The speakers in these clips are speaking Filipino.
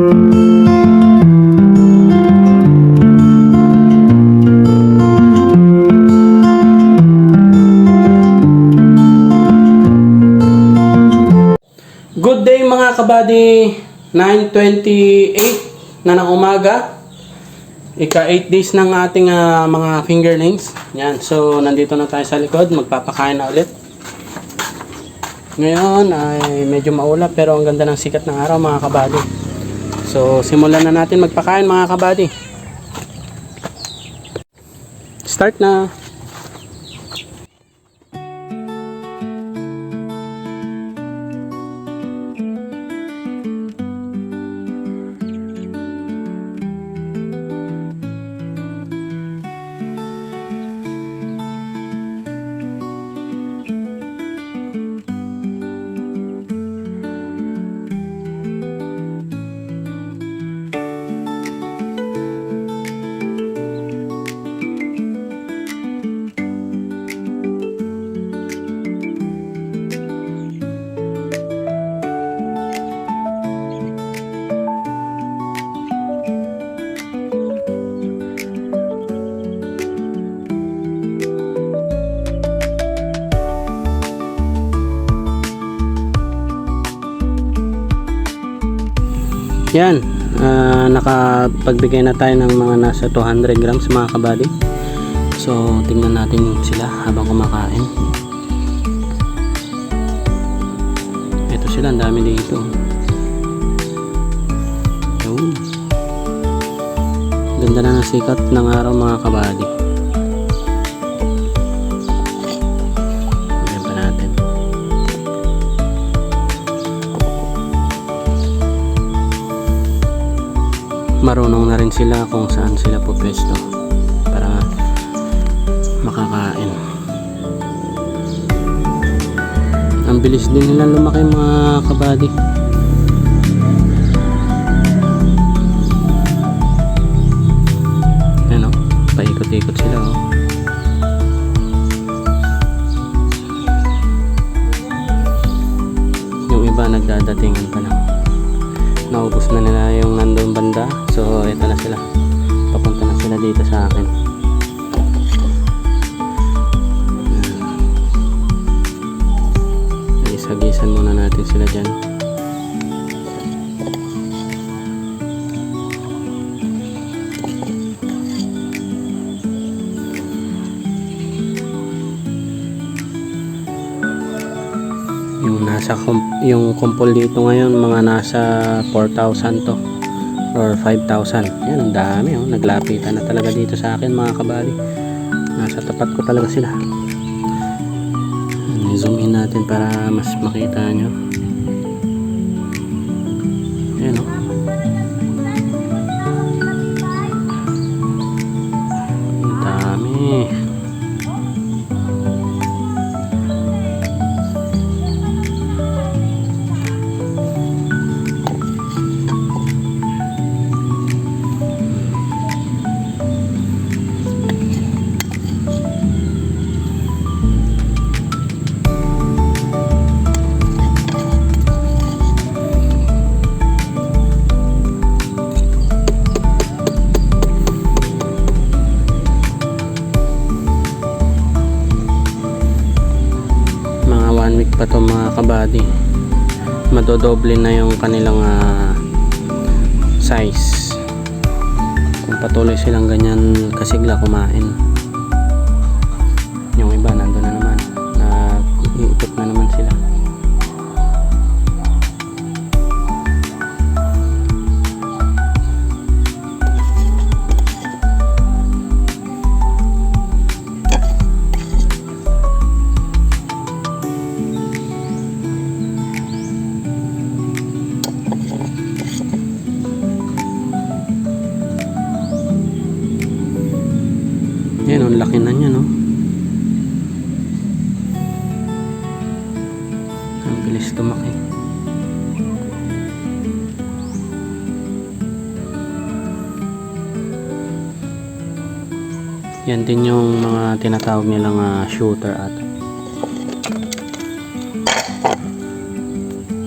Good day mga kabady, 9:28 na ng umaga. Ika 8 days ng ating mga fingerlings. Yan, so nandito na tayo sa likod, magpapakain na ulit. Ngayon ay medyo maulap pero ang ganda ng sikat ng araw mga kabady. So simulan na natin magpakain mga kabady. Start na. Yan, nakapagbigay na tayo ng mga nasa 200 grams mga kabady. So tingnan natin sila habang kumakain. Ito sila, ang dami dito. Yun. Ganda na ng sikat ng araw mga kabady. Tingnan pa natin. Marunong na rin sila kung saan sila pupwesto para makakain. Ang bilis din nila lumaki mga kabady. Ano, paikot-ikot sila oh. Yung iba nagdadatingan pa lang. Naubos na nila yung nandun banda, so ito na sila, papunta na sila dito sa akin. Isagisan muna natin sila dyan. Yung kumpol dito ngayon mga nasa 4,000 to or 5,000. Yan, ang dami oh. Naglapitan na talaga dito sa akin mga kabady. Nasa tapat ko talaga sila. I-zoom in natin para mas makita nyo. Yan oh. Ang dami. Pa to mga kabady, madodoble na yung kanilang size kung patuloy silang ganyan kasigla kumain. Yung iba nandun na naman, iikot na naman sila. Yan, ang laki na niya, no? Ang bilis lumaki. Yan din yung mga tinatawag nilang shooter at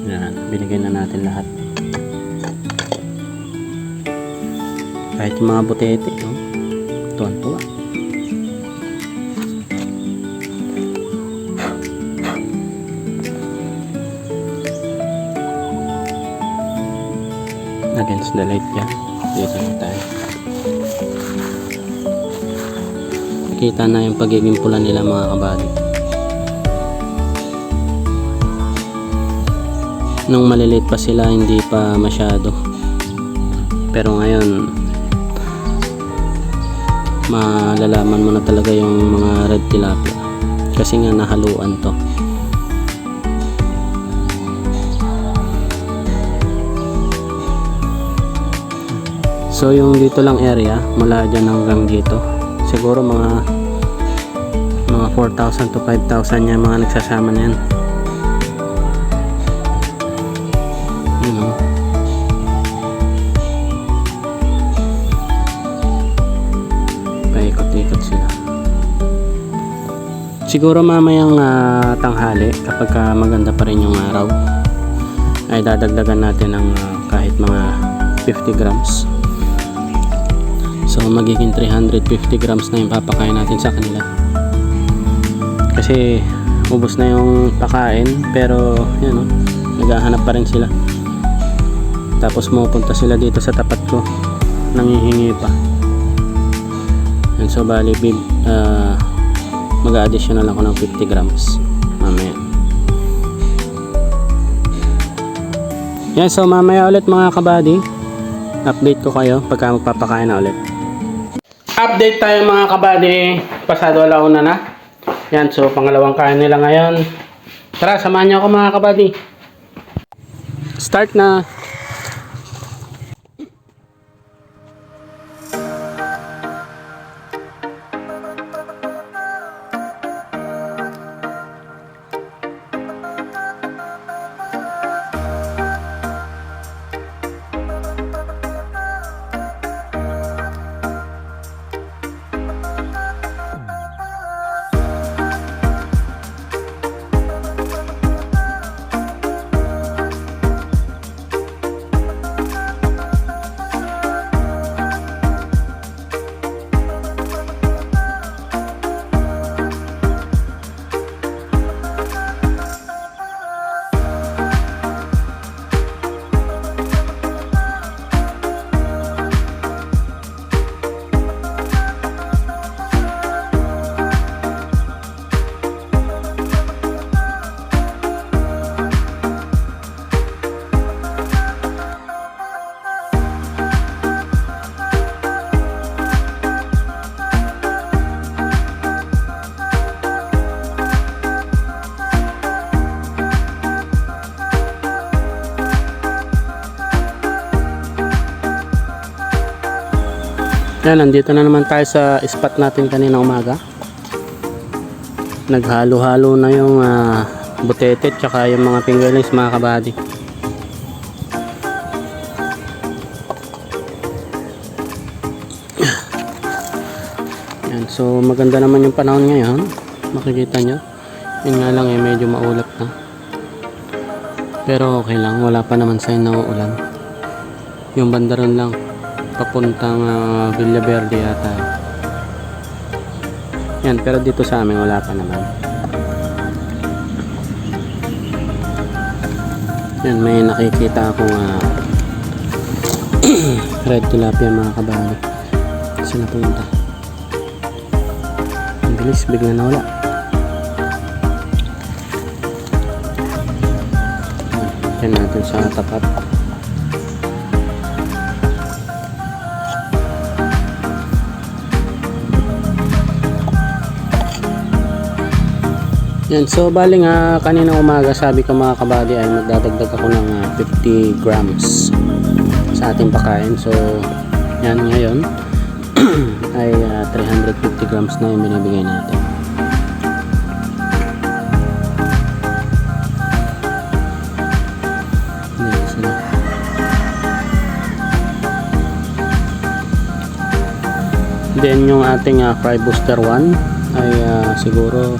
yan, binigay na natin lahat. Kahit yung mga butete, no? Tuwan-tuwa. Against the light yan. Dito na tayo. Kita na yung pagiging pula nila mga kabady. Nung maliliit pa sila, hindi pa masyado. Pero ngayon, malalaman mo na talaga yung mga red tilapia. Kasi nga nahaluan to. So yung dito lang area, mula dyan hanggang dito, siguro mga 4,000 to 5,000 yan mga nagsasama na yan. Yun o. Paikot-ikot sila. Siguro mamayang tanghali, kapag maganda pa rin yung araw, ay dadagdagan natin ng kahit mga 50 grams. So magiging 350 grams na yung papakain natin sa kanila. Kasi ubos na yung pakain, pero yan o, naghahanap pa rin sila. Tapos mapupunta sila dito sa tapat ko, nanghihingi pa. And so bali mag-additional ako ng 50 grams mamaya. Yan, so mamaya ulit mga kabady, update ko kayo pagka magpapakain na ulit. Update tayo mga kabady, pasado alauna na. Yan, so pangalawang kain nila ngayon. Tara, samahan niyo ako mga kabady. Start na. Yan, nandito na naman tayo sa spot natin kanina umaga. Naghalo-halo na yung butete tsaka yung mga fingerlings mga kabady. Yan, so maganda naman yung panahon ngayon. Makikita nyo. Yun nga lang medyo maulap na. Pero okay lang, wala pa naman sign na uulan. Yung bandaron lang papuntang Villaverde yata. Yan, pero dito sa amin wala pa naman. Yan, may nakikita akong red tilapia mga kabali. Kasi napunta. Ang bilis, bigla na wala. Yan natin sa tapat. Yan, so bali nga kanina umaga sabi ko mga kabady ay magdadagdag ako ng 50 grams sa ating pakain. So yan ngayon ay 350 grams na yung binibigay natin. Then yung ating fry booster 1 ay siguro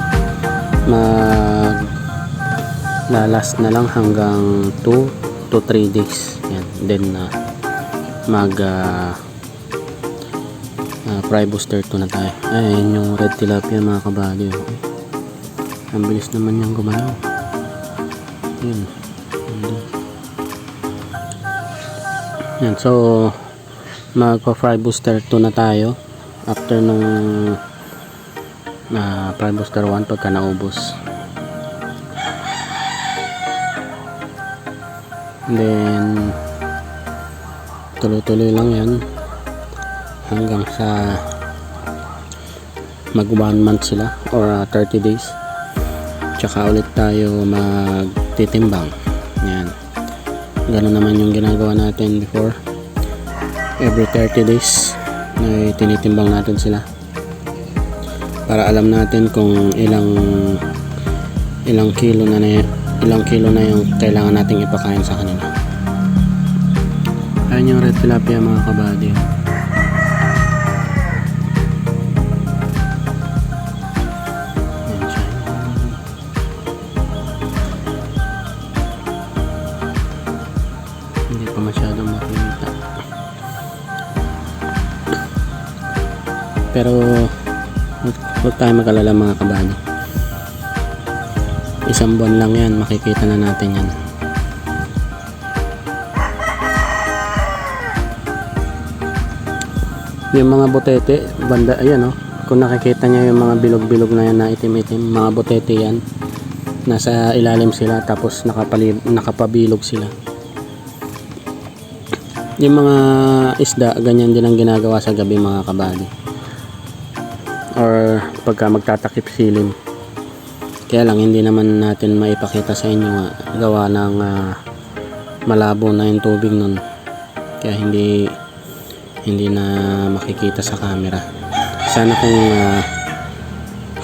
lalas na lang hanggang 2 to 3 days. Yan. Then Fry booster 2 na tayo. Ayun yung red tilapia mga kabady. Ang bilis naman niyang gumalaw. Yun. Yan, so magpa-fry booster 2 na tayo after nung fry booster 1 pagka naubos. And then tuloy-tuloy lang yan hanggang sa mag 1 month sila or 30 days, tsaka ulit tayo magtitimbang. Yan, ganun naman yung ginagawa natin before. Every 30 days ay tinitimbang natin sila para alam natin kung ilang kilo na yung kailangan nating ipakain sa kanila. Ayan yung red tilapia mga kabady. Ayan siya. Hindi pa masyadong makikita, pero huwag tayo mag-alala mga kabady. Isang buwan lang yan, makikita na natin yan. Yung mga botete banda, ayan kung nakikita nyo yung mga bilog-bilog na yan na itim-itim, mga botete yan, nasa ilalim sila tapos nakapabilog sila. Yung mga isda, ganyan din ang ginagawa sa gabi mga kabady, or pagka magtatakip silim. Kaya lang hindi naman natin maipakita sa inyo gawa ng malabo na yung tubig nun, kaya hindi na makikita sa camera. Sana kung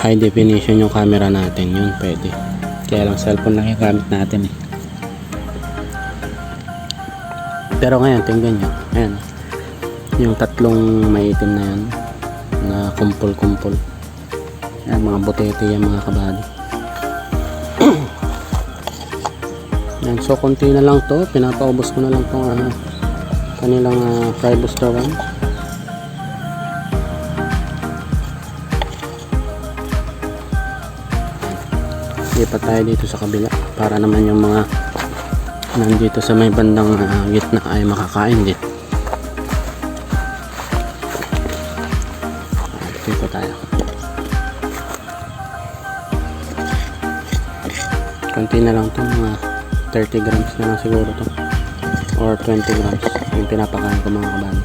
high definition yung camera natin, yun pwede. Kaya lang cellphone lang yung gamit natin Pero ngayon tingnan nyo, ayan yung tatlong maitim na yan na kumpul-kumpul. Ayan, mga botete yan mga kabady. Yan, so konti na lang to, pinapaubos ko na lang tong kanilang fry booster 1. Lipat tayo dito sa kabila para naman yung mga nandito sa may bandang gitna ay makakain din. Dito tayo. Konti na lang to, mga 30 grams na lang siguro to, or 20 grams yung pinapakain ko mga kabady.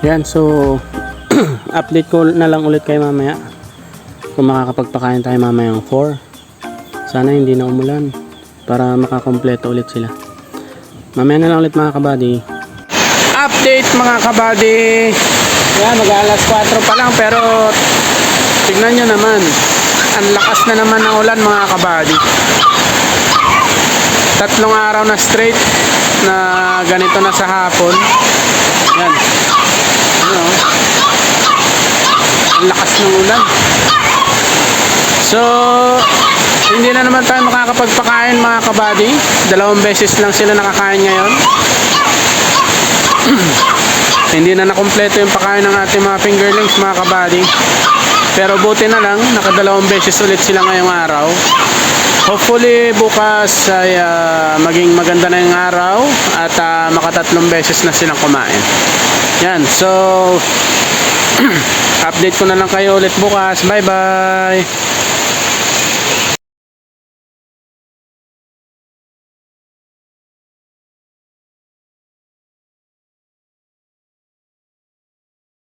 Yan, so update ko na lang ulit kayo mamaya kung makakapagpakain tayo mamaya ng 4. Sana hindi na umulan para makakompleto ulit sila. Mamaya na lang ulit mga kabady. Update mga kabady. Yan, mag-alas 4 pa lang, pero tignan nyo naman, ang lakas na naman ng ulan mga kabady. 3 araw na straight na ganito na sa hapon. Yan, ang lakas ng ulan. So hindi na naman tayo makakapagpakain mga kabady. 2 beses lang sila nakakain ngayon. Hindi na nakumpleto yung pakain ng ating mga fingerlings mga kabady, pero buti na lang naka 2 beses ulit sila ngayong araw. Hopefully bukas ay maging maganda na yung araw at maka 3 beses na silang kumain. Yan, so update ko na lang kayo ulit bukas. Bye bye.